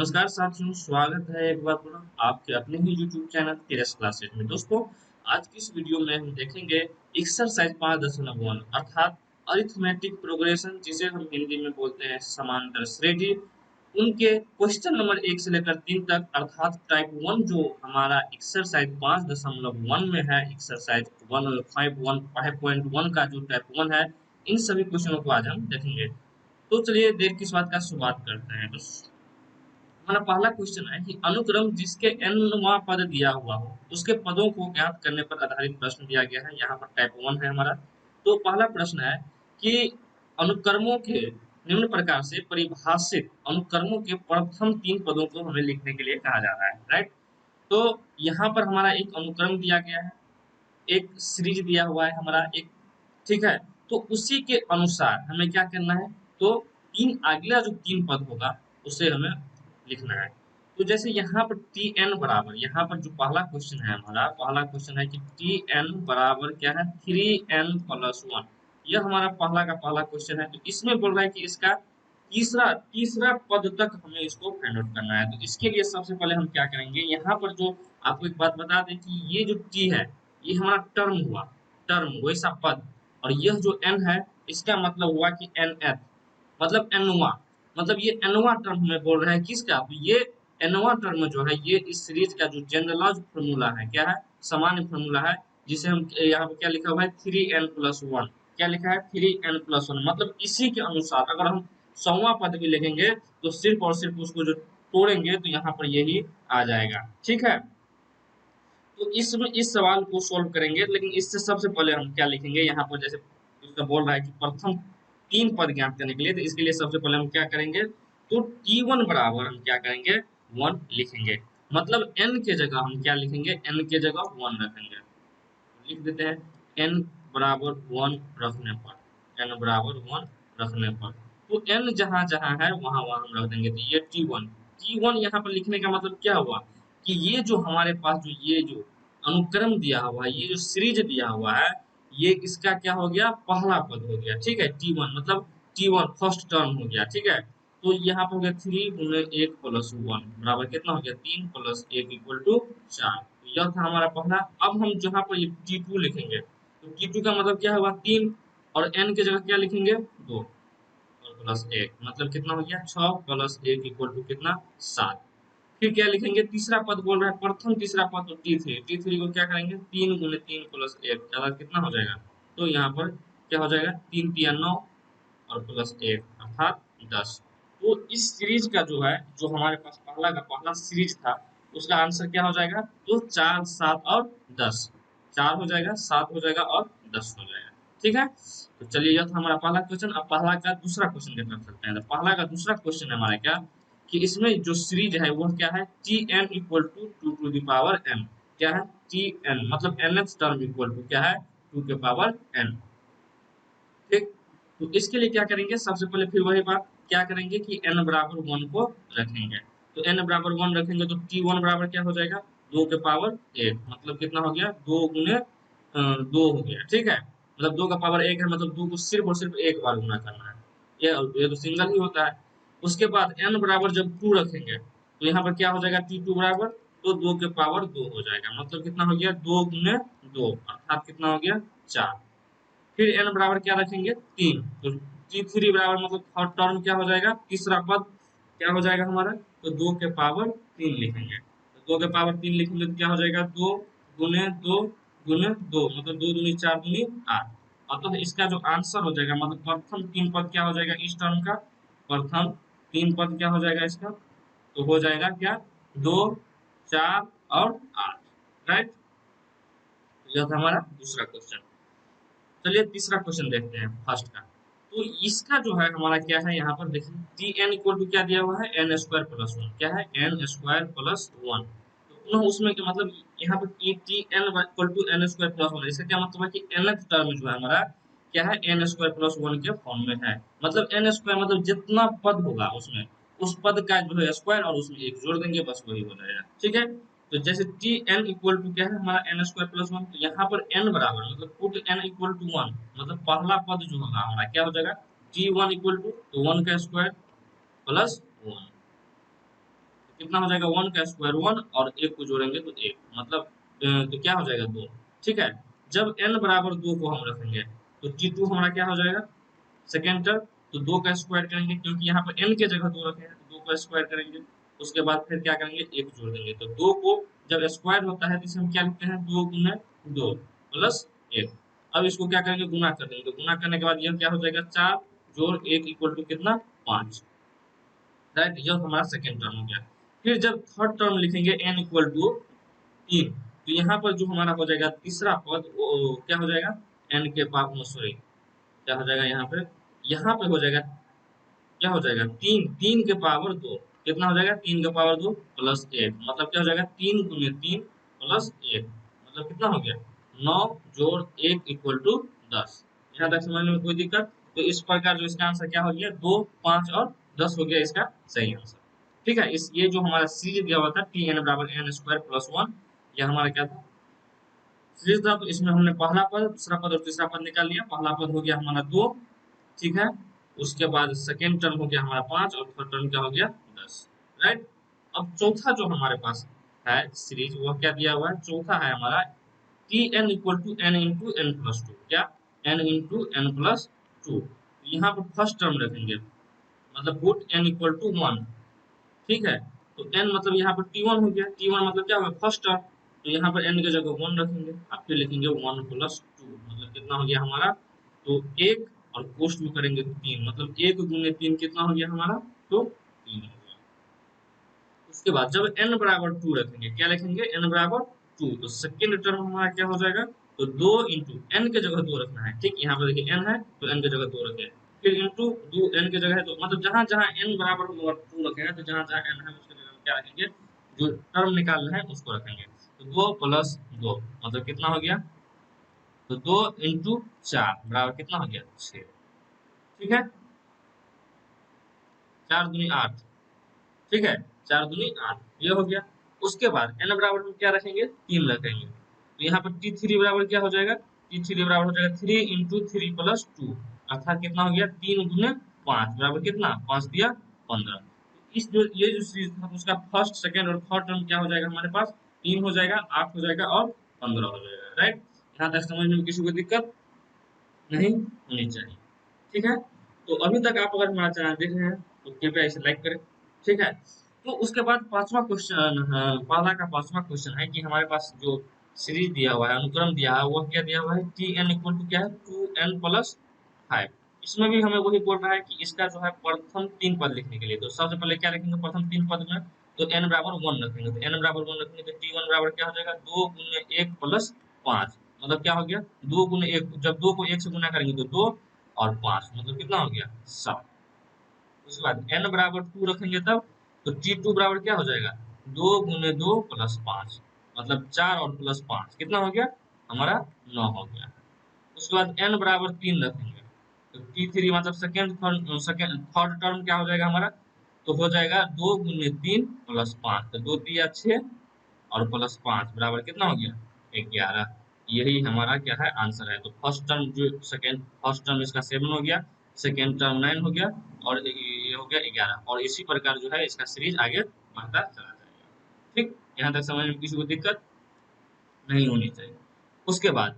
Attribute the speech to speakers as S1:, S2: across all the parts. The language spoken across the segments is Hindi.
S1: नमस्कार साथियों, स्वागत है एक बार पुनः आपके अपने ही YouTube चैनल तेरस क्लासेज में। दोस्तों, आज की इस वीडियो में हम देखेंगे एक्सरसाइज 5.1 अर्थात अरिथमेटिक प्रोग्रेशन, जिसे हम हिंदी में बोलते हैं समांतर श्रेणी। उनके क्वेश्चन नंबर 1 से लेकर 3 तक अर्थात टाइप 1 जो हमारा एक्सरसाइज 5.1 में है, एक्सरसाइज 5.1 का जो टाइप 1 है, इन सभी क्वेश्चनों को आज हम देखेंगे। तो चलिए देर किस बात का शुरुआत करते हैं। हमारा पहला क्वेश्चन है कि अनुक्रम जिसके nवां पद दिया हुआ हो उसके पदों को ज्ञात करने पर आधारित प्रश्न दिया गया है। यहाँ पर टाइप 1 है हमारा। तो पहला प्रश्न है कि अनुक्रमों के निम्न प्रकार से परिभाषित अनुक्रमों के प्रथम 3 पदों को हमें लिखने के लिए कहा जा रहा है, राइट। तो यहाँ पर हमारा एक अनुक्रम दिया गया है, एक सीरीज दिया हुआ है हमारा एक, ठीक है। तो उसी के अनुसार हमें क्या करना है, तो तीन अगला जो 3 पद होगा उसे हमें लिखना है। तो जैसे यहाँ पर टी एन बराबर, यहाँ पर जो पहला क्वेश्चन है हमारा, पहला क्वेश्चन है कि टी एन बराबर क्या है, 3n+1। यह हमारा पहला का पहला क्वेश्चन है। तो इसमें बोल रहा है कि इसका तीसरा तीसरा पद तक हमें इसको फाइंड आउट करना है। तो इसके लिए सबसे पहले हम क्या करेंगे, यहाँ पर जो आपको एक बात बता दें कि ये जो टी है ये हमारा टर्म हुआ, टर्म वैसा पद, और यह जो एन है इसका मतलब हुआ कि एन एथ, मतलब एनवा, मतलब ये एनवा टर्म हमें बोल रहे हैं किसका, तो ये एनवा टर्म जो है ये इस सीरीज का जो जनरलाइज फॉर्मूला है, क्या है, सामान्य फॉर्मूला है, जिसे हम यहाँ पे क्या लिखा हुआ है 3n+1, क्या लिखा है 3n+1, मतलब इसी के अनुसार अगर हम 100वां पद भी लिखेंगे तो सिर्फ और सिर्फ उसको जो तोड़ेंगे तो यहाँ पर यही आ जाएगा, ठीक है। तो इसमें इस सवाल को सॉल्व करेंगे, लेकिन इससे सबसे पहले हम क्या लिखेंगे, यहाँ पर जैसे उसका बोल रहा है कि प्रथम 3 पद ज्ञात करने के लिए, तो इसके लिए सबसे पहले हम क्या करेंगे, तो T1 बराबर हम क्या करेंगे 1 लिखेंगे, मतलब n के जगह हम क्या लिखेंगे, n के जगह 1 रखेंगे। लिख देते हैं n बराबर 1 रखने पर, n बराबर 1 रखने पर, तो n जहां जहां है वहां वहां हम रख देंगे। तो ये T1 यहाँ पर लिखने का मतलब क्या हुआ कि ये जो हमारे पास जो ये जो अनुक्रम दिया हुआ है, ये जो सीरीज दिया हुआ है, ये इसका क्या हो गया, पहला पद हो गया, ठीक है। T1 मतलब T1 फर्स्ट टर्म हो गया, ठीक है। तो यहाँ पर हो गया 3 × 1 + 1 बराबर कितना हो गया, 3 + 1 = 4। यह था हमारा पहला। अब हम जहाँ पर ये T2 लिखेंगे, तो T2 का मतलब क्या हुआ 3, और n की जगह क्या लिखेंगे 2 और +1, मतलब कितना हो गया 6 + 1 = कितना 7। फिर क्या लिखेंगे, तीसरा पद बोल रहा है, प्रथम तीसरा पद तो T3 को क्या करेंगे 3 × 3 + 1 कितना हो जाएगा, तो यहाँ पर क्या हो जाएगा 3 × 9 और +1 अर्थात 10। तो इस सीरीज का जो है, जो हमारे पास पहला का पहला सीरीज था, उसका आंसर क्या हो जाएगा, तो 4, 7 और 10, 4 हो जाएगा, 7 हो जाएगा और 10 हो जाएगा, ठीक है। तो चलिए यह था हमारा पहला क्वेश्चन। अब पहला का दूसरा क्वेश्चन की तरफ चलते हैं। तो पहला का दूसरा क्वेश्चन है हमारा क्या, कि इसमें जो सीरीज है वह क्या है, Tn = 2n, क्या है Tn मतलब nth टर्म इक्वल टू क्या है 2n, ठीक। तो इसके लिए क्या करेंगे, सबसे पहले फिर वही बात, क्या करेंगे कि n बराबर 1 को रखेंगे। तो n बराबर 1 रखेंगे तो T1 बराबर क्या हो जाएगा 2 के पावर 1, मतलब कितना हो गया 2 गुने 2 हो गया, ठीक है। मतलब 2 का पावर 1 है, मतलब 2 को सिर्फ और सिर्फ एक बार गुना करना है, ये तो सिंगल ही होता है। उसके बाद n बराबर जब 2 रखेंगे तो यहाँ पर क्या हो जाएगा T2 बराबर, तो 2 के पावर 2 हो जाएगा, मतलब कितना हो गया 2 गुने 2 अर्थात कितना हो गया 4। फिर n बराबर क्या रखेंगे 3, तो T3 बराबर मतलब थर्ड टर्म क्या हो जाएगा, तीसरा पद क्या हो जाएगा हमारा, तो 2 के पावर 3 लिखेंगे। तो 2 के पावर 3 लिखेंगे तो क्या हो जाएगा 2 गुने 2 गुने 2, मतलब 2 दूनी 4 दूनी 8। अतः इसका जो आंसर हो जाएगा, मतलब प्रथम 3 पद क्या हो जाएगा इस टर्म का, प्रथम 3 पद क्या हो जाएगा इसका, तो हो जाएगा क्या 2, 4 और 8, राइट। यह था हमारा दूसरा क्वेश्चन। चलिए तीसरा क्वेश्चन देखते हैं फर्स्ट का। तो इसका जो है हमारा क्या है, यहाँ पर देखिए Tn इक्वल टू क्या दिया हुआ है n² + 1, क्या है n²+1। तो पुनः उसमें क्या मतलब, यहाँ पर Tn इक्वल टू n²+1, इसका क्या मतलब है कि nth टर्म जो है हमारा क्या है n² + 1 के फॉर्म में है, मतलब n² मतलब जितना पद होगा उसमें उस पद का जो है स्क्वायर और उसमें एक जोड़ देंगे, बस वही हो जाएगा, ठीक है। तो जैसे Tn इक्वल टू क्या है हमारा n² + 1, तो यहाँ पर n बराबर मतलब पुट n इक्वल टू 1, मतलब पहला पद जो होगा हमारा क्या हो जाएगा T1 इक्वल टू, तो 1 का स्क्वायर +1, कितना हो जाएगा, 1 का स्क्वायर 1 और 1 को जोड़ेंगे तो 1, मतलब तो क्या हो जाएगा 2। ठीक है, जब n बराबर 2 को हम रखेंगे तो T2 हमारा क्या हो जाएगा, सेकेंड टर्म। तो 2 का स्क्वायर करेंगे क्योंकि यहाँ पर n के जगह 2 रखे हैं, तो 2 का स्क्वायर करेंगे। उसके बाद फिर क्या करेंगे, 1 जोड़ देंगे। तो 2 को जब स्क्वायर होता है तो इसे हम क्या लिखते हैं, 2 गुना 2 प्लस 1। अब इसको क्या करेंगे, गुना कर देंगे। तो गुना करने के बाद यह क्या हो जाएगा, 4 जोड़ 1 इक्वल टू कितना, 5। राइट, यह हमारा सेकेंड टर्म हो गया। फिर जब थर्ड टर्म लिखेंगे n इक्वल टू 3, तो यहाँ पर जो हमारा हो जाएगा तीसरा पद वो क्या हो जाएगा, n के पावर, सॉरी क्या हो जाएगा यहाँ पे हो जाएगा, क्या हो जाएगा, 3, 3 के पावर 2। कितना हो जाएगा, 3 के पावर 2 प्लस 1, मतलब क्या हो जाएगा, 3 गुने 3 प्लस 1, मतलब कितना हो गया, 9 जोड़ 1 इक्वल टू 10। यहाँ तक समझने में कोई दिक्कत। तो इस प्रकार जो इसका आंसर क्या हो गया, 2, 5 और 10 हो गया इसका सही आंसर। ठीक है, इस ये जो हमारा सीरीज दिया हुआ था टी एन बराबर एन स्क्वायर प्लस 1, यह हमारा क्या था, सीरीज था। तो इसमें हमने पहला पद, दूसरा पद और तीसरा पद निकाल लिया। पहला पद हो गया हमारा 2, ठीक है। उसके बाद सेकेंड टर्म हो गया हमारा 5 और थर्ड टर्म क्या हो गया 10। राइट, अब चौथा जो हमारे पास है सीरीज, वह क्या दिया हुआ है, चौथा है हमारा T n equal to n into n plus two, क्या, n into n plus two. यहाँ पर फर्स्ट टर्म रखेंगे, मतलब पुट एन इक्वल टू 1। ठीक है, तो n मतलब यहाँ पर T1 हो गया, T1 मतलब क्या होगा, फर्स्ट टर्म। तो यहाँ पर n की जगह 1 रखेंगे, अब फिर लिखेंगे 1 प्लस 2, मतलब कितना हो गया हमारा, तो 1 और कोष्ट में करेंगे तो 3, मतलब 1 गुने 3 कितना हो गया हमारा, तो 3 हो गया। उसके बाद जब n बराबर 2 रखेंगे, क्या लिखेंगे, n बराबर 2, तो सेकेंड टर्म हमारा क्या हो जाएगा, तो 2 इंटू n के जगह 2 रखना है। ठीक, यहाँ पर देखिए n है तो n के जगह 2 रखे, फिर इंटू 2 n के जगह है, तो मतलब जहां जहां n बराबर 2 रखे हैं, तो जहां जहां n है उसके जगह क्या रखेंगे, जो टर्म निकालना है उसको रखेंगे। तो 2 प्लस 2 मतलब कितना हो गया, तो 2 इंटू 4 बराबर कितना हो गया, 6। ठीक है, 4 दूनी 8, ठीक है, 4 दूनी 8, ये हो गया। उसके बाद n बराबर में क्या रखेंगे, 3 रखेंगे। तो यहाँ पर t3 बराबर क्या हो जाएगा, t3 बराबर हो जाएगा 3 इंटू 3 प्लस 2, अर्थात कितना हो गया, 3 गुने 5 बराबर कितना, 5 दिया 15। इस जो ये जो सीरीज था उसका फर्स्ट, सेकंड और थर्ड टर्म क्या हो जाएगा हमारे पास, 3 हो जाएगा, 8 हो जाएगा और 15 हो जाएगा। राइट, यहाँ तक समझने में किसी को दिक्कत नहीं होनी चाहिए। ठीक है, तो अभी तक आप अगर हमारा चैनल देख रहे हैं तो कृपया इसे लाइक करें। ठीक है, तो उसके बाद पांचवा क्वेश्चन, पहला का पांचवा क्वेश्चन है कि हमारे पास जो सीरीज दिया हुआ है, अनुक्रम दिया है, वह क्या दिया हुआ है, टी एन इक्वल टू क्या है, 2n प्लस 5। इसमें भी हमें वही बोल रहा है कि इसका जो है प्रथम 3 पद लिखने के लिए, तो सबसे पहले क्या रखेंगे प्रथम 3 पद में, तो n बराबर 1 रखेंगे। तो n बराबर 1 रखेंगे तो t1 बराबर क्या हो जाएगा, 2 गुने 1 प्लस 5, मतलब क्या हो गया, 2 गुने 1, जब 2 को 1 से गुना करेंगे तो 2 और 5, मतलब कितना हो गया, 7। उसके बाद n बराबर 2 रखेंगे तब, तो t2 बराबर क्या हो जाएगा, 2 गुने 2 प्लस 5, मतलब 4 और प्लस 5 कितना हो गया हमारा, 9 हो गया। उसके बाद n बराबर 3 रखेंगे, तो t3 मतलब थर्ड टर्म क्या हो जाएगा हमारा, तो हो जाएगा 2 गुने 3 प्लस 5, तो 2 3 6 और प्लस 5 बराबर कितना हो गया, 11। यही हमारा क्या है, आंसर है। तो फर्स्ट टर्म जो सेकेंड, फर्स्ट टर्म इसका 7 हो गया, सेकेंड टर्म 9 हो गया और ये हो गया 11, और इसी प्रकार जो है इसका सीरीज आगे बढ़ता चला जाएगा। ठीक, यहाँ तक समझ में किसी को दिक्कत नहीं होनी चाहिए। उसके बाद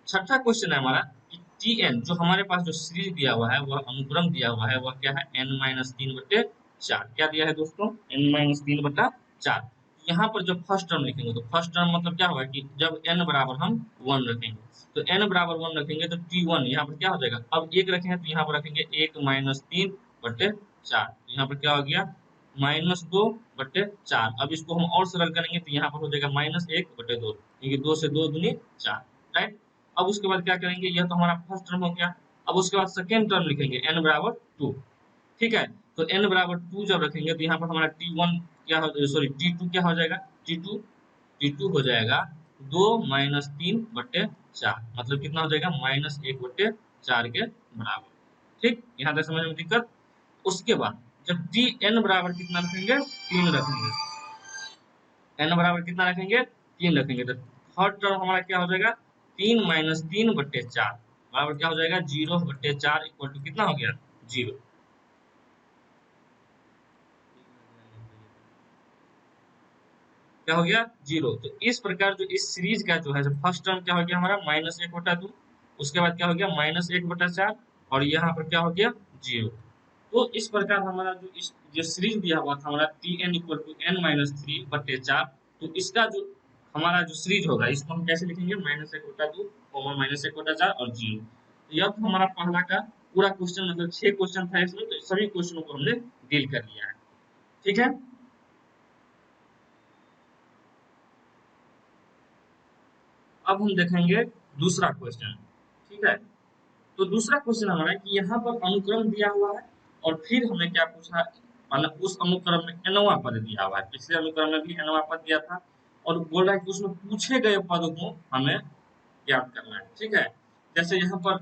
S1: छठा क्वेश्चन है हमारा कि टी एन जो हमारे पास जो सीरीज दिया हुआ है, वह अनुक्रम दिया हुआ है, वह क्या है, n माइनस 3/4। क्या दिया है दोस्तों, n माइनस 3/4। यहाँ पर जब फर्स्ट टर्म लिखेंगे, तो फर्स्ट टर्म मतलब क्या होगा कि जब n बराबर हम 1 रखेंगे, तो n बराबर 1 रखेंगे तो t1 यहाँ पर क्या हो जाएगा, अब 1 रखे हैं तो यहाँ पर रखेंगे 1 माइनस 3/4, यहाँ पर क्या हो गया, -2/4। अब इसको हम और सरल करेंगे तो यहाँ पर हो जाएगा -1/2, क्योंकि 2 से 2 दूनी 4। राइट, अब उसके बाद क्या करेंगे, यह तो हमारा फर्स्ट टर्म हो गया। अब उसके बाद सेकेंड टर्म लिखेंगे n बराबर 2। ठीक है, तो n बराबर 2 जब रखेंगे तो यहाँ पर हमारा t1 क्या हो, सॉरी t2 क्या हो जाएगा, t2 हो जाएगा 2 माइनस 3/4, मतलब कितना हो जाएगा, -1/4 के बराबर। ठीक, यहाँ तक समझ में दिक्कत। उसके बाद जब टी एन बराबर कितना रखेंगे, 3 रखेंगे, एन बराबर कितना रखेंगे, 3 रखेंगे, तो थर्ड टर्म हमारा क्या हो जाएगा, 3 माइनस 3/4 बराबर क्या हो जाएगा, 0/4 इक्वल टू कितना हो गया, 0। क्या हो गया 0। तो इस प्रकार जो इस सीरीज का जो है फर्स्ट टर्म क्या हो गया हमारा -1/2, उसके बाद क्या हो गया -1/4, और यहाँ पर क्या हो गया 0। तो इस प्रकार हमारा जो इस जो सीरीज दिया हुआ था हमारा Tn इक्वल टू n-3/4, तो इसका जो हमारा जो सीरीज होगा इसको हम कैसे लिखेंगे -1/2, -1/4 और 0। तो यह तो हमारा पहला का पूरा क्वेश्चन, मतलब 6 क्वेश्चन था इसमें, तो सभी क्वेश्चनों को हमने डील कर लिया है। ठीक है, अब हम देखेंगे दूसरा क्वेश्चन। ठीक है, तो दूसरा क्वेश्चन हमारा है कि यहाँ पर अनुक्रम दिया हुआ है और फिर हमें क्या पूछा, मतलब उस अनुक्रम में nवां पद दिया हुआ है। पिछले अनुक्रम में भी nवां पद दिया था और बोल रहा है कि उसमें पूछे गए पद को हमें ज्ञात करना है। ठीक है, जैसे यहाँ पर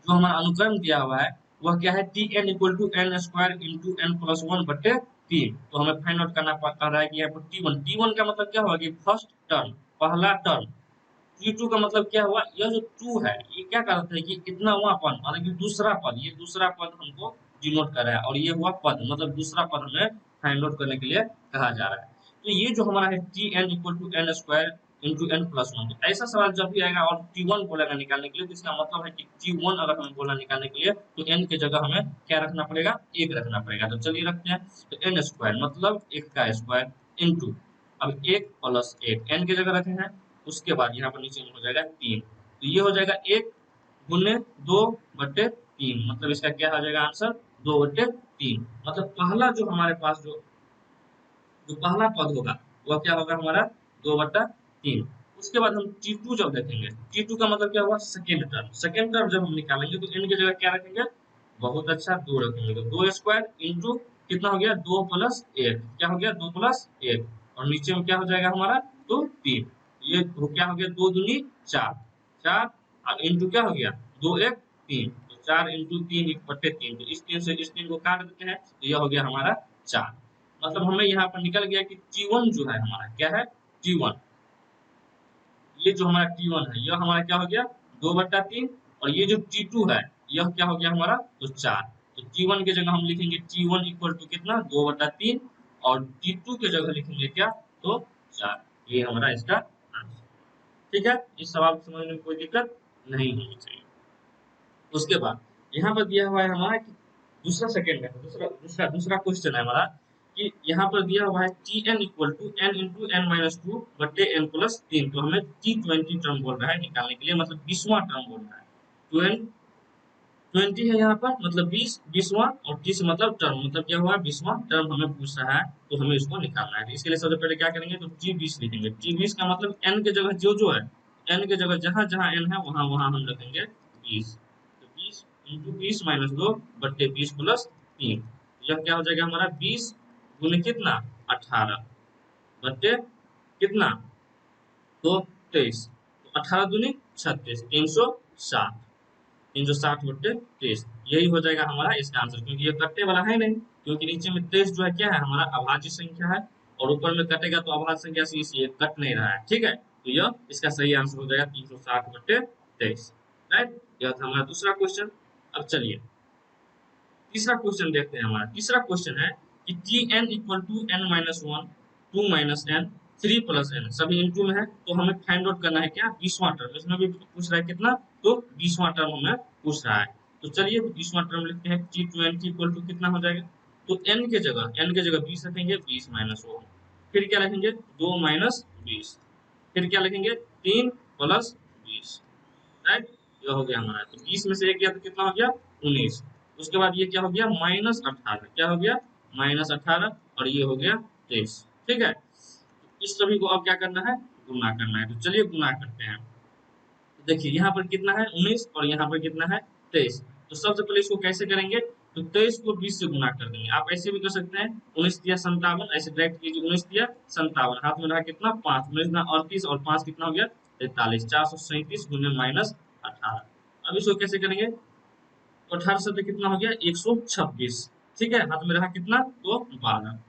S1: जो हमारा अनुक्रम दिया हुआ है वह क्या है Tn equal to n square into n+1/3। तो हमें फाइंड आउट करना पड़ रहा है कि यहाँ पर T1 का मतलब क्या होगा कि फर्स्ट टर्म, पहला टर्म। T2 का मतलब क्या हुआ, यह जो 2 है ये क्या करता है कि इतना हुआ पद, माना कि दूसरा पद, ये दूसरा पद हमको डिनोट कर रहा है, और ये हुआ पद, मतलब दूसरा पद हमें फाइंड आउट करने के लिए कहा जा रहा है। तो ये जो हमारा है Tn equal to n square into n+1, तो ऐसा सवाल जब भी आएगा और T1 बोलेगा निकालने के लिए, तो इसका मतलब है कि T1 अगर हमें बोला निकालने के लिए तो n की जगह हमें क्या रखना पड़ेगा, 1 रखना पड़ेगा। तो चलिए रखते हैं। तो n स्क्वायर मतलब 1 का स्क्वायर इंटू, अब 1 प्लस 1 n की जगह रखे हैं, उसके बाद यहाँ पर नीचे में हो जाएगा 3। तो ये हो जाएगा 1 गुने 2/3, मतलब इसका क्या आ जाएगा आंसर 2/3। मतलब पहला जो हमारे पास जो पहला पद होगा वह क्या होगा हमारा 2/3। उसके बाद हम T2 जब देखेंगे, T2 का मतलब क्या हुआ सेकेंड टर्म। सेकेंड टर्म जब हम निकालेंगे तो n की जगह क्या रखेंगे, बहुत अच्छा 2 रखेंगे। तो 2 स्क्वायर इंटू कितना हो गया 2 प्लस 1, क्या हो गया 2 प्लस 1, और नीचे में क्या हो जाएगा हमारा तो 3। ये क्या हो गया 2 दूनी 4, 4 और इंटू क्या हो गया 2 1 3, तो 4 इंटू 3/3। तो इस 3 से इस 3 को काट देते हैं, तो यह हो गया हमारा 4। मतलब हमें यहाँ पर निकल गया कि T1 जो है हमारा क्या है T1, ये जो हमारा T1 है यह हमारा क्या हो गया 2/3, और ये जो T2 है यह क्या हो गया हमारा तो 4। तो T1 की जगह हम लिखेंगे T1 इक्वल टू कितना 2/3, और T2 की जगह लिखेंगे क्या तो 4। ये हमारा इसका आंसर। ठीक है, इस सवाल को समझने में कोई दिक्कत नहीं होनी चाहिए। उसके बाद यहाँ पर दिया हुआ है हमारा कि दूसरा सेकंड है, दूसरा दूसरा दूसरा क्वेश्चन है हमारा कि यहाँ पर दिया हुआ है Tn equal to n into n-2/n+3। तो हमें T20 टर्म बोल रहा है निकालने के लिए, मतलब 20वां टर्म बोल रहा है। 20 है यहाँ पर मतलब 20, 20वां, और 30 मतलब टर्म, मतलब क्या हुआ 20वां टर्म हमें पूछ रहा है, तो हमें इसको निकालना है। तो इसके लिए सबसे पहले क्या करेंगे तो T20 लिखेंगे। T20 का मतलब n की जगह जो है, n की जगह जहाँ जहाँ n है वहाँ वहाँ हम रखेंगे 20। तो 20 इंटू 20 माइनस 2/20 प्लस 3, यह क्या हो जाएगा हमारा 20 गुने कितना 18 बटे कितना तो 23, तो 18 दूनी 36, 360, 360/23, यही हो जाएगा हमारा इसका आंसर। क्योंकि ये कटने वाला है नहीं, क्योंकि नीचे में 23 जो है क्या है हमारा अभाज्य संख्या है, और ऊपर में कटेगा तो अभाज्य संख्या से इसलिए कट नहीं रहा है। ठीक है, तो यह इसका सही आंसर हो जाएगा 360/23। राइट, यह था हमारा दूसरा क्वेश्चन। अब चलिए तीसरा क्वेश्चन देखते हैं। हमारा तीसरा क्वेश्चन है कि Tn equal to n-1, 2 minus n, 3 plus n, सभी इंटू में है, तो हमें फाइंड आउट करना है क्या 20वां टर्म। इसमें भी पूछ रहा है कितना तो 20वां टर्म हमें पूछ रहा है। तो चलिए 20वां टर्म लिखते हैं। T20 इक्वल टू कितना हो जाएगा, तो n के जगह 20 रखेंगे, 20 माइनस 1, फिर क्या लिखेंगे 2 माइनस 20, फिर क्या लिखेंगे 3 प्लस 20। राइट, यह हो गया हमारा। तो 20 में से एक गया तो कितना हो गया 19। उसके बाद ये क्या हो गया -18, क्या हो गया -18, और ये हो गया 23। ठीक है, तो इस सभी को अब क्या करना है गुणा करना है। तो चलिए गुणा करते हैं। तो देखिए यहाँ पर कितना है 19 और यहाँ पर कितना है 23। तो सबसे पहले इसको कैसे करेंगे, तो 23 को 20 से गुणा कर देंगे। आप ऐसे भी कर सकते हैं 19 दिया 57, ऐसे डायरेक्ट कीजिए 19 दिया 57, हाथ में रहा कितना 5, 38 और 5 कितना हो गया 43, 437 गुने -18। अब इसको कैसे करेंगे, तो 18 से कितना हो गया 126। ठीक है, हाथ में रहा कितना तो 12,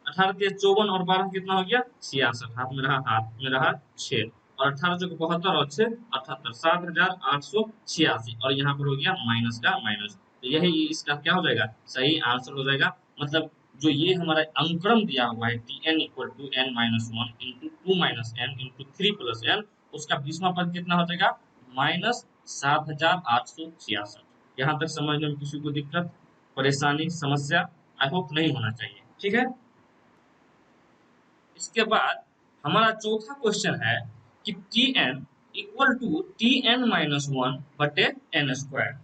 S1: 18 के 54 और 12 कितना हो गया 66, हाथ में रहा 6, और 18 जो 72 और 6 78, 7886, और यहाँ पर हो गया माइनस का माइनस। तो यही इसका क्या हो जाएगा सही आंसर हो जाएगा। मतलब जो ये हमारा अनुक्रम दिया हुआ है T n equal to n minus one into two minus n into three plus n, उसका 20वां पद कितना हो जाएगा माइनस 7866। यहाँ तक समझने में किसी को दिक्कत, परेशानी, समस्या आई होप नहीं होना चाहिए। ठीक है, इसके बाद हमारा चौथा क्वेश्चन है कि T n equal to T n minus one बटे एन स्क्वायर।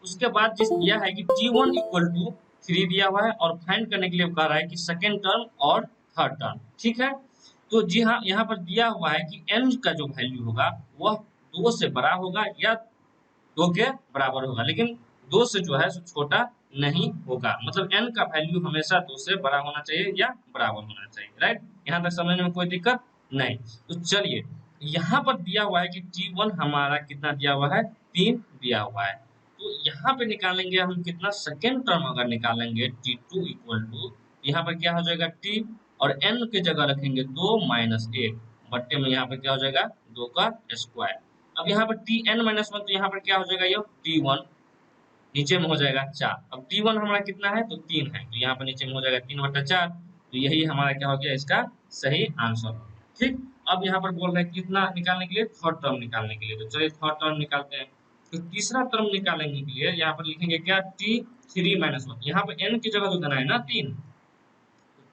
S1: उसके बाद जिस दिया है कि T one equal to three दिया हुआ है और फाइंड करने के लिए कह रहा है कि सेकेंड टर्म और थर्ड टर्म। ठीक है, तो जी हाँ, यहाँ पर दिया हुआ है कि एन का जो वैल्यू होगा वह दो से बड़ा होगा या दो के बराबर होगा, लेकिन दो से जो है सो छोटा नहीं होगा। मतलब एन का वैल्यू हमेशा दो से बड़ा होना चाहिए या बराबर होना चाहिए। राइट, यहाँ तक समझने में कोई दिक्कत नहीं। तो चलिए, यहाँ पर दिया हुआ है कि टी वन हमारा कितना दिया हुआ है, तीन दिया हुआ है। तो यहाँ पे निकालेंगे हम कितना, सेकेंड टर्म अगर निकालेंगे टी टू इक्वल टू, यहाँ पर क्या हो जाएगा टी और एन के जगह रखेंगे दो माइनस एक बट्टे में यहाँ पर क्या हो जाएगा दो का स्क्वायर। अब यहाँ पर टी एन माइनस वन, तो यहाँ पर क्या हो जाएगा ये टी वन, नीचे में हो जाएगा चार। अब टी वन हमारा कितना है तो तीन है, तो यहाँ पर नीचे में हो जाएगा तीन बटा चार। तो यही हमारा क्या हो गया, इसका सही आंसर हो गया। ठीक, अब यहाँ पर बोल रहे हैं कितना निकालने के लिए, थर्ड टर्म निकालने के लिए। तो चलिए थर्ड टर्म निकालते हैं। तो तीसरा टर्म निकालने के लिए यहाँ पर लिखेंगे क्या, टी थ्री माइनस वन। यहाँ पर एन की जगह तो देना है ना तीन,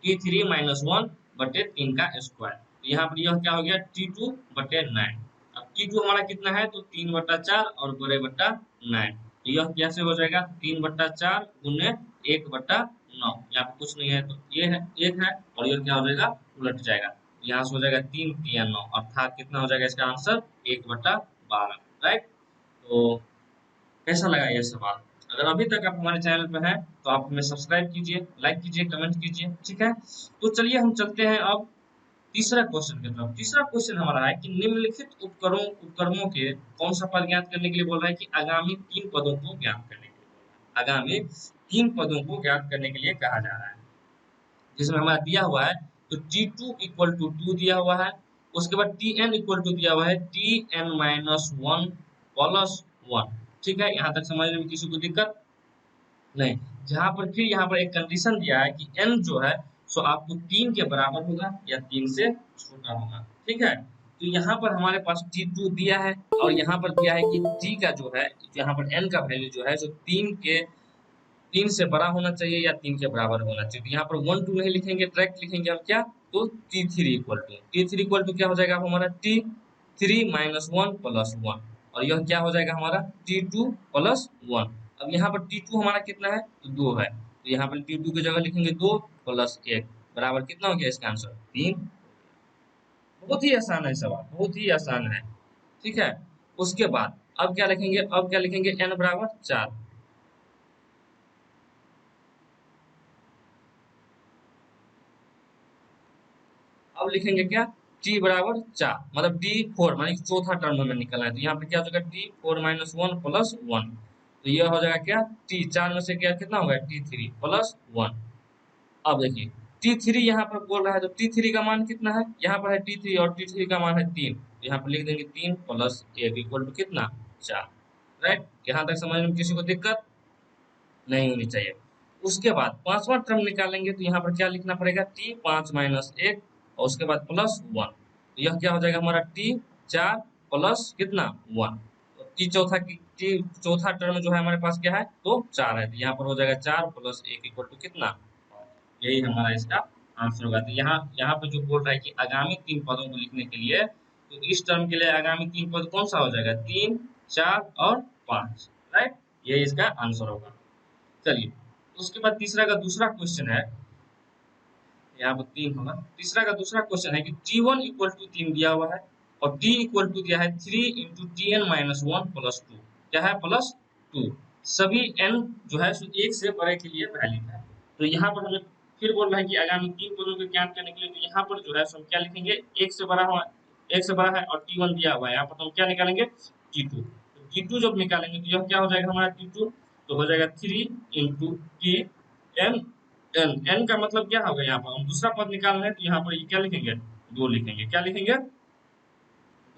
S1: टी थ्री माइनस वन बटे तीन का स्क्वायर। तो यहाँ पर यह क्या हो गया टी टू बटे नाइन। अब टी टू हमारा कितना है तो तीन बट्टा चार और बड़े बट्टा नाइन। तो यह कैसे हो जाएगा, तीन बट्टा चार गुने एक बट्टा नौ। यहाँ पे कुछ नहीं है तो ये है एक है, और यह क्या हो जाएगा उलट जाएगा, यहाँ से हो जाएगा तीन तिया नौ, अर्थात कितना हो जाएगा इसका आंसर एक बट्टा बारह। राइट, तो कैसा लगा ये सवाल? अगर अभी तक आप हमारे चैनल पर हैं तो आप हमें सब्सक्राइब कीजिए, लाइक कीजिए, कमेंट कीजिए। ठीक है, तो चलिए हम चलते हैं अब तीसरा क्वेश्चन की तरफ। तीसरा क्वेश्चन हमारा है कि निम्नलिखित उपकरणों के कौन सा पद ज्ञात करने के लिए बोल रहा है कि आगामी तीन पदों को ज्ञात करने के लिए बोल रहा है। आगामी तीन पदों को ज्ञात करने के लिए कहा जा रहा है, जिसमें हमारा दिया हुआ है तो T two equal to two दिया हुआ है। उसके बाद टी एन इक्वल टू दिया हुआ है T n minus one plus one. ठीक है, यहाँ तक समझने में किसी को दिक्कत नहीं। जहां पर फिर यहाँ पर एक कंडीशन दिया है कि n जो है सो आपको तीन के बराबर होगा या तीन से छोटा होगा। ठीक है, तो यहाँ पर हमारे पास t2 दिया है और यहाँ पर दिया है कि t का जो है, यहाँ पर n का वैल्यू जो है सो तीन से बड़ा होना चाहिए या तीन के बराबर होना चाहिए। तो यहाँ पर वन टू नहीं लिखेंगे, डायरेक्ट लिखेंगे हम क्या, तो टी थ्री इक्वल टू क्या हो जाएगा हमारा T three minus one plus one, और यह क्या हो जाएगा हमारा टी टू प्लस वन। अब यहाँ पर टी टू हमारा कितना है तो दो है, तो यहाँ पर टी टू की जगह लिखेंगे दो प्लस एक बराबर कितना हो गया इसका आंसर तीन। बहुत ही आसान है सवाल, बहुत ही आसान है। ठीक है, उसके बाद अब क्या लिखेंगे, अब क्या लिखेंगे एन बराबर चार। अब लिखेंगे क्या, टी बराबर चार, मतलब टी फोर, मानी चौथा टर्म हमें निकलना है। तो यहाँ पे क्या हो जाएगा T four minus one plus one. तो यह हो जाएगा क्या, टी चार में से क्या कितना होगा टी थ्री प्लस वन। अब देखिए टी थ्री यहाँ पर बोल रहा है, तो टी थ्री का मान कितना है, यहाँ पर है टी थ्री और टी थ्री का मान है तीन। तो यहाँ पर लिख देंगे तीन प्लस एक इक्वल टू कितना चार। राइट, यहाँ तक समझने में किसी को दिक्कत नहीं होनी चाहिए। उसके बाद पांचवा टर्म निकालेंगे तो यहाँ पर क्या लिखना पड़ेगा, टी पांच माइनस एक और उसके बाद प्लस वन। तो यह क्या हो जाएगा हमारा टी चार प्लस कितना वन। तो टी चौथा की टी चौथा टर्म जो है हमारे पास क्या है तो चार है, तो यहाँ पर हो जाएगा चार प्लस एक इक्वल टू कितना, यही हमारा इसका आंसर होगा। तो यहाँ यहाँ पे जो बोल रहा है कि आगामी तीन पदों को लिखने के लिए, तो इस टर्म के लिए आगामी तीन पद कौन सा हो जाएगा, तीन चार और पांच। राइट, यही इसका आंसर होगा। चलिए, उसके बाद तीसरा का दूसरा क्वेश्चन है, यहाँ पर तीन होगा। तीसरा का दूसरा क्वेश्चन है कि टी वन इक्वल टू तीन दिया हुआ है और टी इक्वल टू दिया है three into T n minus one plus two. क्या है प्लस टू। सभी एन जो है एक से बड़े के लिए वैलिड है। तो यहाँ पर हमें फिर बोल रहा है कि आगामी तीन पदों को ज्ञात करने के लिए, तो यहाँ पर जो है हम क्या लिखेंगे, एक से बड़ा हो, एक से बड़ा है और टी वन दिया हुआ है, यहाँ पर हम क्या निकालेंगे टी टू। टी टू जब निकालेंगे तो यह क्या हो जाएगा हमारा टी टू, तो हो जाएगा three into T n. N n का मतलब क्या होगा, यहाँ पर हम दूसरा पद निकाल रहे हैं तो यहाँ पर ये क्या लिखेंगे दो लिखेंगे, क्या लिखेंगे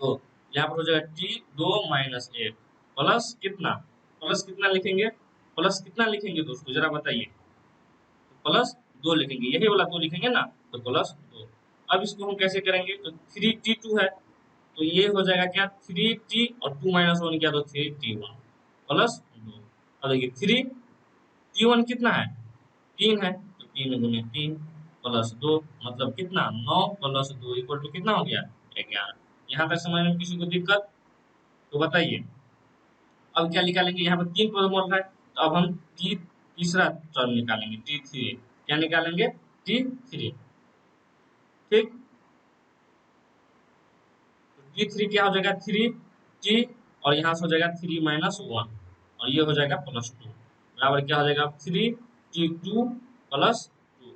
S1: दो। यहाँ पर हो जाएगा टी दो माइनस एक प्लस कितना, प्लस कितना लिखेंगे, प्लस कितना लिखेंगे दोस्तों जरा बताइए, प्लस 2 लिखेंगे, यही वाला 2 लिखेंगे ना, तो प्लस 2। अब इसको हम कैसे करेंगे, तो 3t2 है, तो ये हो जाएगा क्या, 3t और 2 माइनस 1 किया तो 3t1 प्लस 2। अब देखिए 3t1 कितना है, 3 है, तो 3 गुने 3 प्लस 2 मतलब कितना, 9 प्लस 2 इक्वल टू कितना हो गया, 11। यहाँ तक समझ में किसी को दिक्कत, तो बताइए। अब क्या निकालेंगे, यहाँ पर 3 पद बोल रहा है, तो अब हम तीसरा टर्म निकालेंगे, t3। क्या निकालेंगे, t3। ठीक, टी थ्री क्या हो जाएगा, 3t, और यहाँ से हो जाएगा 3 - 1, और ये हो जाएगा +2 बराबर क्या हो जाएगा, 3t2 +2।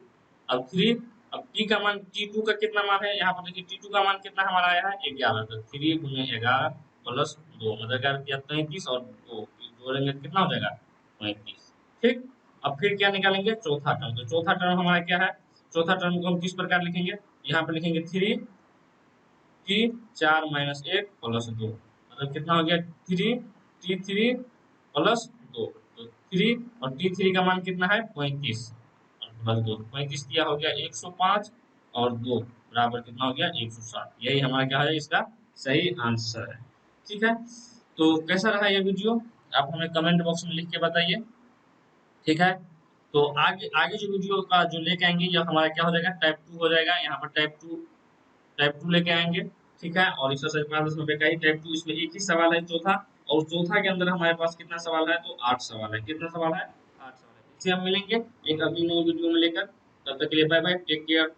S1: अब 3, अब t का मान, t2 का कितना मान है, यहाँ पर देखिए t2 का मान कितना हमारा आया है, 11, तो 3 गुने 11 प्लस 2 मतलब क्या किया, 33, और 2 जोड़ेंगे तो कितना हो जाएगा, 35। ठीक, अब फिर क्या निकालेंगे, चौथा टर्म। तो चौथा टर्म हमारा क्या है, चौथा टर्म को हम किस प्रकार लिखेंगे, यहाँ पर लिखेंगे 3t 4 - 1 प्लस 2 मतलब कितना हो गया, 3t3 प्लस 2, तो 3 और t3 का मान कितना है, 35, और प्लस 2, 35 दिया हो गया 105, और 2 बराबर कितना हो गया, 107। यही हमारा क्या है, इसका सही आंसर है। ठीक है, तो कैसा रहा ये वीडियो, आप हमें कमेंट बॉक्स में लिख के बताइए। ठीक है, तो आगे आगे जो वीडियो का जो लेके आएंगे, ये हमारा क्या हो जाएगा, टाइप 2 हो जाएगा। यहाँ पर टाइप 2 लेके आएंगे। ठीक है, और एक्सरसाइज 5 का ही टाइप 2, इसमें एक ही सवाल है चौथा, और चौथा के अंदर हमारे पास कितना सवाल है, तो 8 सवाल है। कितना सवाल है, 8 सवाल है। इससे हम मिलेंगे एक अगली नई वीडियो में लेकर, तब तक के लिए बाय बाय, टेक केयर।